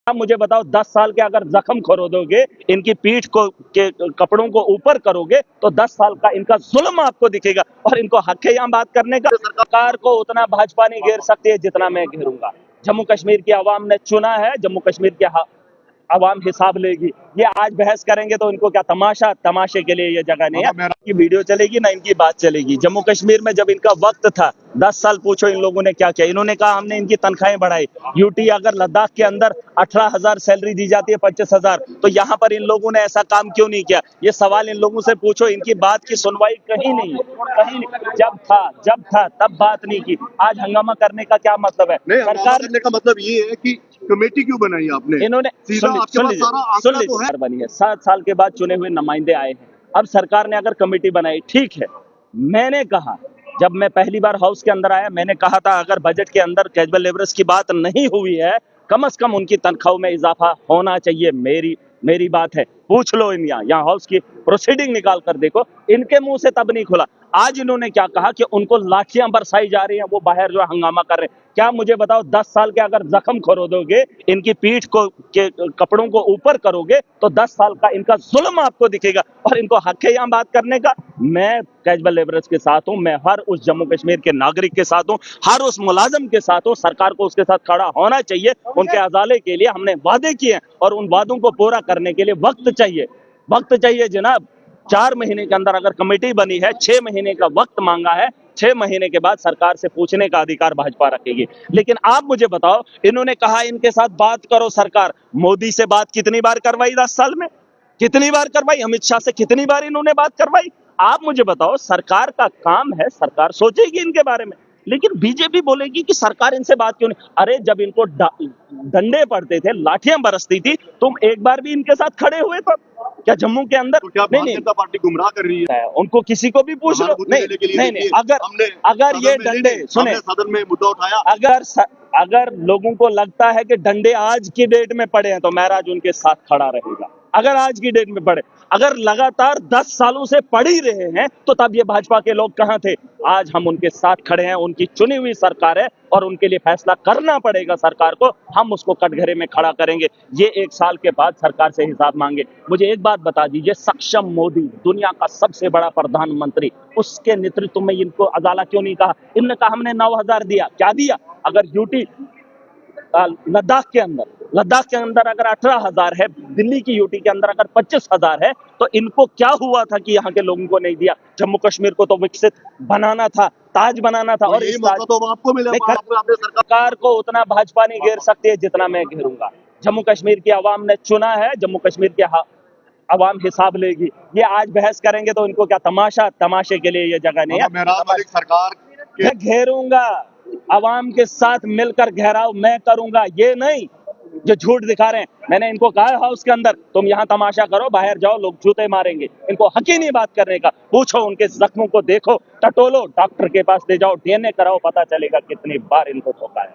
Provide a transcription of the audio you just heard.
आप मुझे बताओ 10 साल के अगर जख्म खोदोगे, इनकी पीठ को के कपड़ों को ऊपर करोगे तो 10 साल का इनका जुल्म आपको दिखेगा और इनको हक है यहाँ बात करने का। सरकार को उतना भाजपा नहीं घेर सकती है जितना मैं घेरूंगा। जम्मू कश्मीर की आवाम ने चुना है, जम्मू कश्मीर के आवाम हिसाब लेगी। ये आज बहस करेंगे तो इनको क्या तमाशा, तमाशे के लिए ये जगह नहीं है। इनकी वीडियो चलेगी ना इनकी बात चलेगी। जम्मू कश्मीर में जब इनका वक्त था 10 साल, पूछो इन लोगों ने क्या किया। इन्होंने कहा हमने इनकी तनख्वाहें बढ़ाई। यूटी अगर लद्दाख के अंदर 18,000 सैलरी दी जाती है 25,000, तो यहाँ पर इन लोगों ने ऐसा काम क्यों नहीं किया? ये सवाल इन लोगों से पूछो। इनकी बात की सुनवाई कहीं नहीं है, कहीं नहीं। जब था तब बात नहीं की। आज हंगामा करने का क्या मतलब है? सरकार करने का मतलब ये है कि कमेटी क्यों बनाई आपने? इन्होंने सुन लीजिए बनी है, 7 साल के बाद चुने हुए नुमाइंदे आए हैं। अब सरकार ने अगर कमेटी बनाई, ठीक है। मैंने कहा, जब मैं पहली बार हाउस के अंदर आया, मैंने कहा था अगर बजट के अंदर कैजुअल लेबरर्स की बात नहीं हुई है, कम से कम उनकी तनख्वाहों में इजाफा होना चाहिए। मेरी बात है, पूछ लो इन यहाँ हाउस की प्रोसीडिंग निकाल कर देखो, इनके मुंह से तब नहीं खुला। आज इन्होंने क्या कहा कि उनको लाठियां बरसाई जा रही हैं, वो बाहर जो हंगामा कर रहे हैं। क्या मुझे बताओ 10 साल के अगर जख्म खोदोगे, इनकी पीठ को के कपड़ों को ऊपर करोगे तो 10 साल का इनका जुल्म आपको दिखेगा और इनको हक है यहाँ बात करने का। मैं कैजुअल लेबरर्स के साथ हूँ, मैं हर उस जम्मू कश्मीर के नागरिक के साथ हूँ, हर उस मुलाजिम के साथ हूँ। सरकार को उसके साथ खड़ा होना चाहिए। उनके अजाले के लिए हमने वादे किए और उन वादों को पूरा करने के लिए वक्त चाहिए जनाब। 4 महीने के अंदर अगर कमेटी बनी है, 6 महीने का वक्त मांगा है, 6 महीने के बाद सरकार से पूछने का अधिकार भाजपा रखेगी। लेकिन आप मुझे बताओ, इन्होंने कहा इनके साथ बात करो सरकार। मोदी से बात कितनी बार करवाई 10 साल में? कितनी बार करवाई? अमित शाह से कितनी बार इन्होंने बात करवाई? आप मुझे बताओ, सरकार का काम है, सरकार सोचेगी इनके बारे में। लेकिन बीजेपी बोलेगी कि सरकार इनसे बात क्यों नहीं। अरे जब इनको डंडे पड़ते थे, लाठियां बरसती थी, तुम एक बार भी इनके साथ खड़े हुए? तो क्या जम्मू के अंदर तो क्या भारतीय जनता पार्टी गुमराह कर रही है? उनको किसी को भी पूछ लो। नहीं, अगर ये डंडे सुने, सदन में मुद्दा उठाया, अगर लोगों को लगता है कि डंडे आज की डेट में पड़े हैं तो महराज उनके साथ खड़ा रहेगा। अगर आज की डेट में पड़े, अगर लगातार 10 सालों से पड़ ही रहे हैं तो तब ये भाजपा के लोग कहां थे? आज हम उनके साथ खड़े हैं, उनकी चुनी हुई सरकार है और उनके लिए फैसला करना पड़ेगा सरकार को। हम उसको कटघरे में खड़ा करेंगे। ये 1 साल के बाद सरकार से हिसाब मांगे। मुझे एक बात बता दीजिए, सक्षम मोदी, दुनिया का सबसे बड़ा प्रधानमंत्री, उसके नेतृत्व में इनको अदाला क्यों नहीं कहा? इनने कहा हमने 9,000 दिया। क्या दिया? अगर यूटी लद्दाख के अंदर अगर 18,000 है, दिल्ली की यूटी के अंदर अगर 25,000 है, तो इनको क्या हुआ था कि यहाँ के लोगों को नहीं दिया? जम्मू कश्मीर को तो विकसित बनाना था, ताज बनाना था। और इस ताज तो आपको मिला, सरकार को उतना भाजपा नहीं घेर सकती है जितना मैं घेरूंगा। जम्मू कश्मीर की आवाम ने चुना है, जम्मू कश्मीर के आवाम हिसाब लेगी। ये आज बहस करेंगे तो इनको क्या तमाशा, तमाशे के लिए ये जगह नहीं है। सरकार मैं घेरूंगा, आवाम के साथ मिलकर घेराव मैं करूंगा, ये नहीं जो झूठ दिखा रहे हैं। मैंने इनको कहा हाउस के अंदर, तुम यहाँ तमाशा करो, बाहर जाओ, लोग जूते मारेंगे। इनको हक ही नहीं बात करने का। पूछो, उनके जख्मों को देखो, टटोलो, डॉक्टर के पास ले जाओ, डीएनए कराओ, पता चलेगा कितनी बार इनको ठोका है।